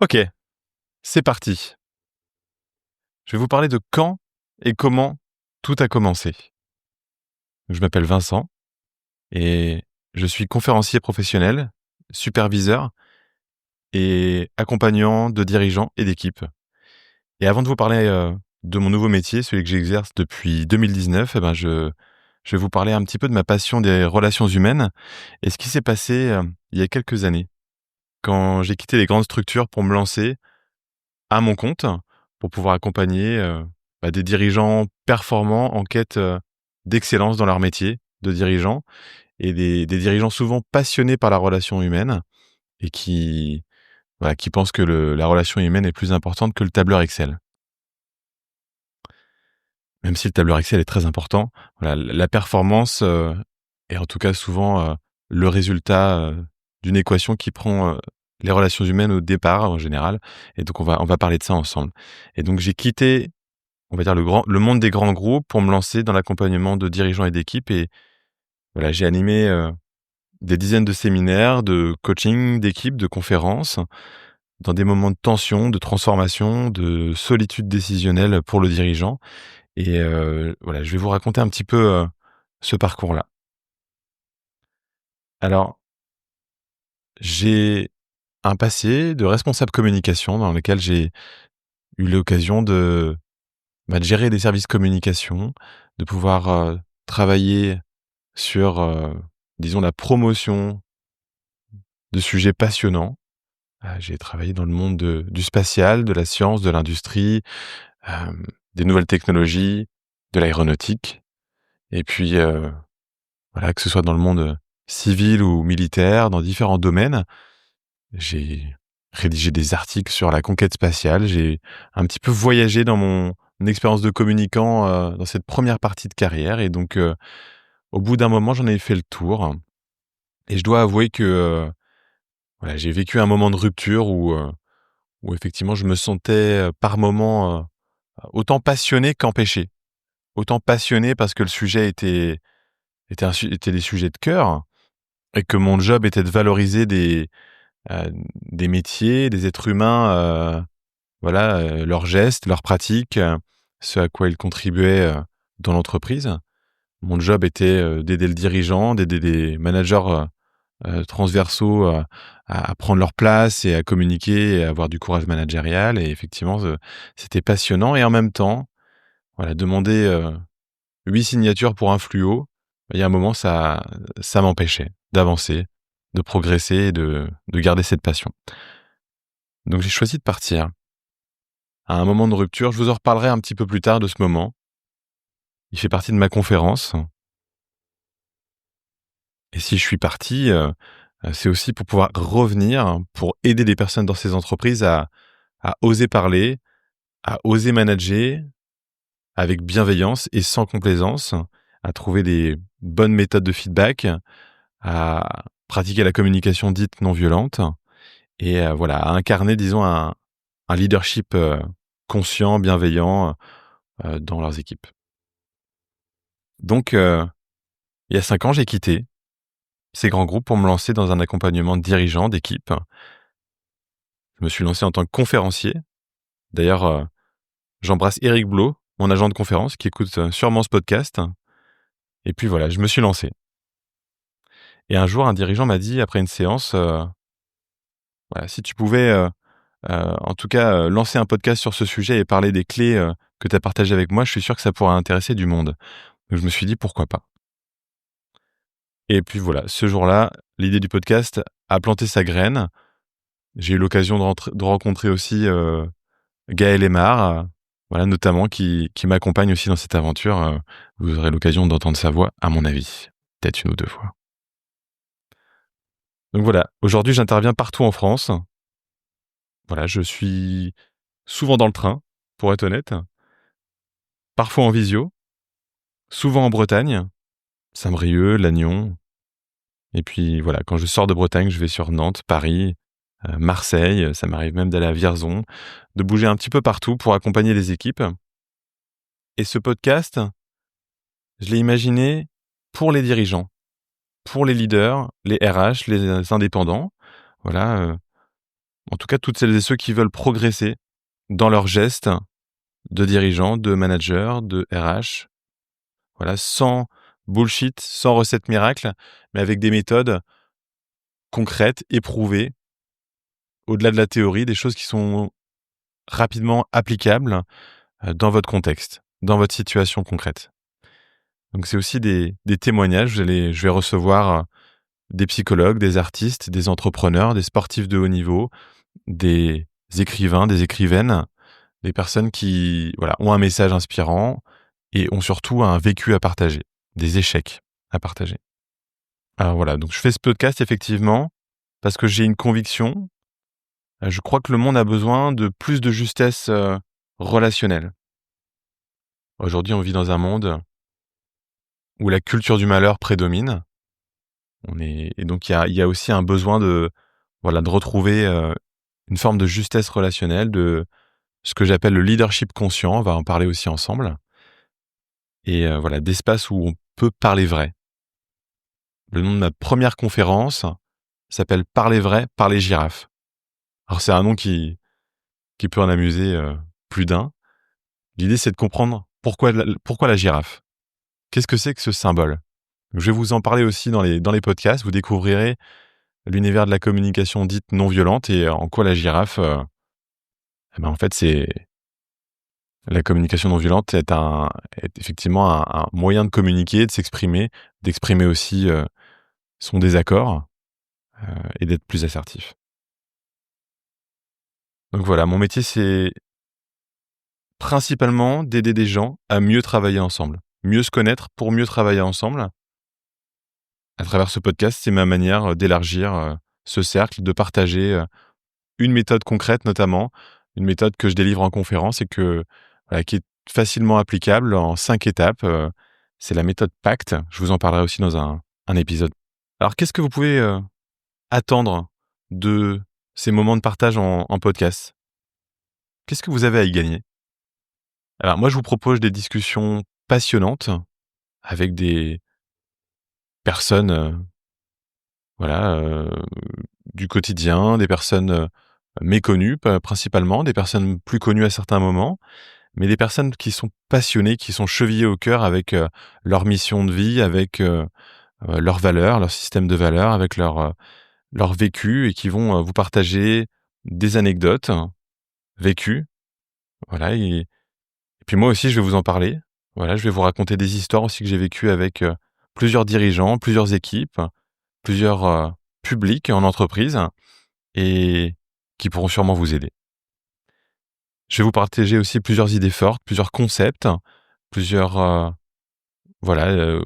Ok, c'est parti. Je vais vous parler de quand et comment tout a commencé. Je m'appelle Vincent et je suis conférencier professionnel, superviseur et accompagnant de dirigeants et d'équipes. Et avant de vous parler de mon nouveau métier, celui que j'exerce depuis 2019, je vais vous parler un petit peu de ma passion des relations humaines et ce qui s'est passé il y a quelques années, quand j'ai quitté les grandes structures pour me lancer à mon compte, pour pouvoir accompagner des dirigeants performants en quête d'excellence dans leur métier de dirigeant et des dirigeants souvent passionnés par la relation humaine et qui pensent que la relation humaine est plus importante que le tableur Excel. Même si le tableur Excel est très important, voilà, la performance est en tout cas souvent le résultat d'une équation qui prend les relations humaines au départ en général. Et donc on va parler de ça ensemble. Et donc j'ai quitté, on va dire, le monde des grands groupes pour me lancer dans l'accompagnement de dirigeants et d'équipes. Et voilà, j'ai animé des dizaines de séminaires, de coaching, d'équipes, de conférences, dans des moments de tension, de transformation, de solitude décisionnelle pour le dirigeant. Et voilà, je vais vous raconter un petit peu ce parcours-là. Alors, j'ai un passé de responsable communication dans lequel j'ai eu l'occasion de gérer des services communication, de pouvoir travailler sur, disons, la promotion de sujets passionnants. J'ai travaillé dans le monde du spatial, de la science, de l'industrie, des nouvelles technologies, de l'aéronautique. Et puis, voilà, que ce soit dans le monde civil ou militaire, dans différents domaines. J'ai rédigé des articles sur la conquête spatiale. J'ai un petit peu voyagé dans mon expérience de communicant dans cette première partie de carrière. Et donc, au bout d'un moment, j'en ai fait le tour. Et je dois avouer que voilà, j'ai vécu un moment de rupture où effectivement je me sentais par moments autant passionné qu'empêché. Autant passionné parce que le sujet était des sujets de cœur et que mon job était de valoriser des métiers, des êtres humains, voilà, leurs gestes, leurs pratiques, ce à quoi ils contribuaient dans l'entreprise. Mon job était d'aider le dirigeant, d'aider les managers transversaux à prendre leur place et à communiquer et à avoir du courage managérial. Et effectivement, c'était passionnant. Et en même temps, voilà, demander 8 signatures pour un fluo, il y a un moment, ça m'empêchait d'avancer, de progresser et de garder cette passion. Donc j'ai choisi de partir à un moment de rupture. Je vous en reparlerai un petit peu plus tard de ce moment. Il fait partie de ma conférence. Et si je suis parti, c'est aussi pour pouvoir revenir, pour aider des personnes dans ces entreprises à oser parler, à oser manager avec bienveillance et sans complaisance, à trouver des bonnes méthodes de feedback, à pratiquer la communication dite non violente et voilà, à incarner, disons, un leadership conscient, bienveillant dans leurs équipes. Donc, il y a 5 ans, j'ai quitté ces grands groupes pour me lancer dans un accompagnement de dirigeants, d'équipe. Je me suis lancé en tant que conférencier. D'ailleurs, j'embrasse Eric Blot, mon agent de conférence, qui écoute sûrement ce podcast. Et puis voilà, je me suis lancé. Et un jour, un dirigeant m'a dit, après une séance, voilà, si tu pouvais, en tout cas, lancer un podcast sur ce sujet et parler des clés que tu as partagées avec moi, je suis sûr que ça pourrait intéresser du monde. Donc je me suis dit, pourquoi pas. Et puis voilà, ce jour-là, l'idée du podcast a planté sa graine. J'ai eu l'occasion de rencontrer aussi Gaël Aymar, voilà, notamment, qui m'accompagne aussi dans cette aventure. Vous aurez l'occasion d'entendre sa voix, à mon avis, peut-être une ou deux fois. Donc voilà, aujourd'hui, j'interviens partout en France. Voilà, je suis souvent dans le train, pour être honnête, parfois en visio, souvent en Bretagne, Saint-Brieuc, Lannion. Et puis voilà, quand je sors de Bretagne, je vais sur Nantes, Paris, Marseille. Ça m'arrive même d'aller à Vierzon, de bouger un petit peu partout pour accompagner les équipes. Et ce podcast, je l'ai imaginé pour les dirigeants, pour les leaders, les RH, les indépendants. Voilà, en tout cas toutes celles et ceux qui veulent progresser dans leurs gestes de dirigeants, de managers, de RH. Voilà, sans bullshit, sans recette miracle, mais avec des méthodes concrètes, éprouvées, au-delà de la théorie, des choses qui sont rapidement applicables dans votre contexte, dans votre situation concrète. Donc c'est aussi des témoignages. Je vais recevoir des psychologues, des artistes, des entrepreneurs, des sportifs de haut niveau, des écrivains, des écrivaines, des personnes qui ont un message inspirant et ont surtout un vécu à partager, des échecs à partager. Alors voilà, donc je fais ce podcast effectivement parce que j'ai une conviction. Je crois que le monde a besoin de plus de justesse relationnelle. Aujourd'hui, on vit dans un monde où la culture du malheur prédomine. Et donc il y a aussi un besoin de retrouver une forme de justesse relationnelle, de ce que j'appelle le leadership conscient. On va en parler aussi ensemble. Et d'espace où on peut parler vrai. Le nom de ma première conférence s'appelle Parler vrai, parler girafe. Alors c'est un nom qui peut en amuser plus d'un. L'idée, c'est de comprendre pourquoi la girafe. Qu'est-ce que c'est que ce symbole? Je vais vous en parler aussi dans les podcasts. Vous découvrirez l'univers de la communication dite non violente et en quoi la girafe, en fait, c'est la communication non violente est effectivement un moyen de communiquer, de s'exprimer, d'exprimer aussi son désaccord et d'être plus assertif. Donc voilà, mon métier, c'est principalement d'aider des gens à mieux travailler ensemble, mieux se connaître pour mieux travailler ensemble. À travers ce podcast, c'est ma manière d'élargir ce cercle, de partager une méthode concrète notamment, une méthode que je délivre en conférence et qui est facilement applicable en 5 étapes. C'est la méthode PACT. Je vous en parlerai aussi dans un épisode. Alors, qu'est-ce que vous pouvez attendre de ces moments de partage en podcast? Qu'est-ce que vous avez à y gagner? Alors, moi, je vous propose des discussions passionnantes avec des personnes du quotidien, des personnes méconnues principalement, des personnes plus connues à certains moments, mais des personnes qui sont passionnées, qui sont chevillées au cœur avec leur mission de vie, avec leurs valeurs, leur système de valeurs, avec leur vécu et qui vont vous partager des anecdotes vécues. Voilà, et puis moi aussi, je vais vous en parler. Voilà, je vais vous raconter des histoires aussi que j'ai vécues avec plusieurs dirigeants, plusieurs équipes, plusieurs publics en entreprise et qui pourront sûrement vous aider. Je vais vous partager aussi plusieurs idées fortes, plusieurs concepts, plusieurs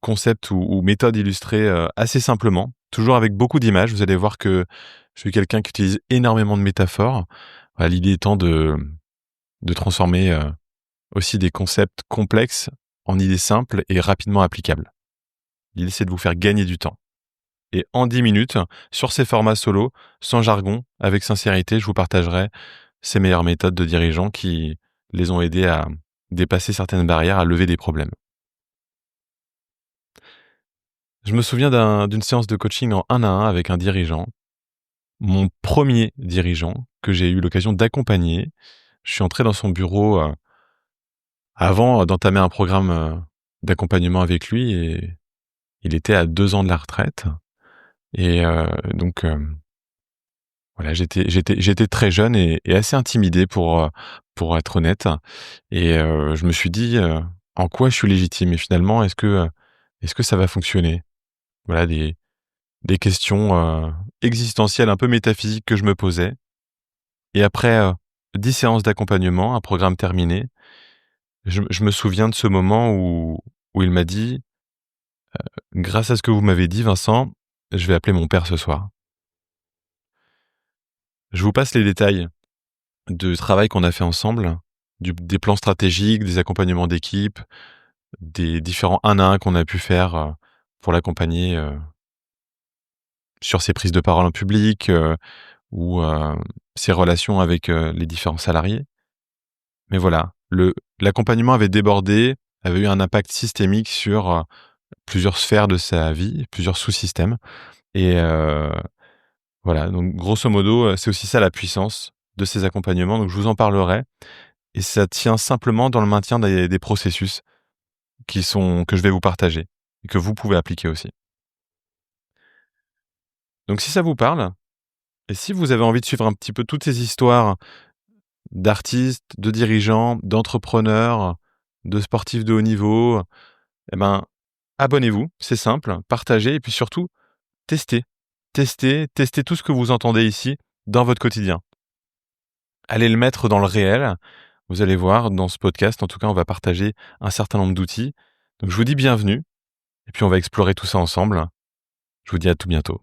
concepts ou méthodes illustrées assez simplement, toujours avec beaucoup d'images. Vous allez voir que je suis quelqu'un qui utilise énormément de métaphores. Voilà, l'idée étant de transformer aussi des concepts complexes en idées simples et rapidement applicables. L'idée, c'est de vous faire gagner du temps. Et en 10 minutes, sur ces formats solo, sans jargon, avec sincérité, je vous partagerai ces meilleures méthodes de dirigeants qui les ont aidés à dépasser certaines barrières, à lever des problèmes. Je me souviens d'une séance de coaching en 1 à 1 avec un dirigeant, mon premier dirigeant que j'ai eu l'occasion d'accompagner. Je suis entré dans son bureau avant d'entamer un programme d'accompagnement avec lui et il était à 2 ans de la retraite. Et donc j'étais très jeune et assez intimidé pour être honnête. Et je me suis dit en quoi je suis légitime et finalement est-ce que ça va fonctionner? Voilà des questions existentielles un peu métaphysiques que je me posais. Et après 10 séances d'accompagnement, un programme terminé, je me souviens de ce moment où il m'a dit grâce à ce que vous m'avez dit, Vincent, je vais appeler mon père ce soir. Je vous passe les détails du travail qu'on a fait ensemble, des plans stratégiques, des accompagnements d'équipe, des différents 1 à 1 qu'on a pu faire pour l'accompagner sur ses prises de parole en public ou ses relations avec les différents salariés. Mais voilà, l'accompagnement avait débordé, avait eu un impact systémique sur plusieurs sphères de sa vie, plusieurs sous-systèmes. Et Voilà, donc grosso modo, c'est aussi ça la puissance de ces accompagnements, donc je vous en parlerai et ça tient simplement dans le maintien des processus que je vais vous partager et que vous pouvez appliquer aussi. Donc si ça vous parle et si vous avez envie de suivre un petit peu toutes ces histoires d'artistes, de dirigeants, d'entrepreneurs, de sportifs de haut niveau, eh ben, abonnez-vous, c'est simple, partagez et puis surtout, testez. Testez tout ce que vous entendez ici dans votre quotidien. Allez le mettre dans le réel. Vous allez voir, dans ce podcast, en tout cas, on va partager un certain nombre d'outils. Donc je vous dis bienvenue et puis on va explorer tout ça ensemble. Je vous dis à tout bientôt.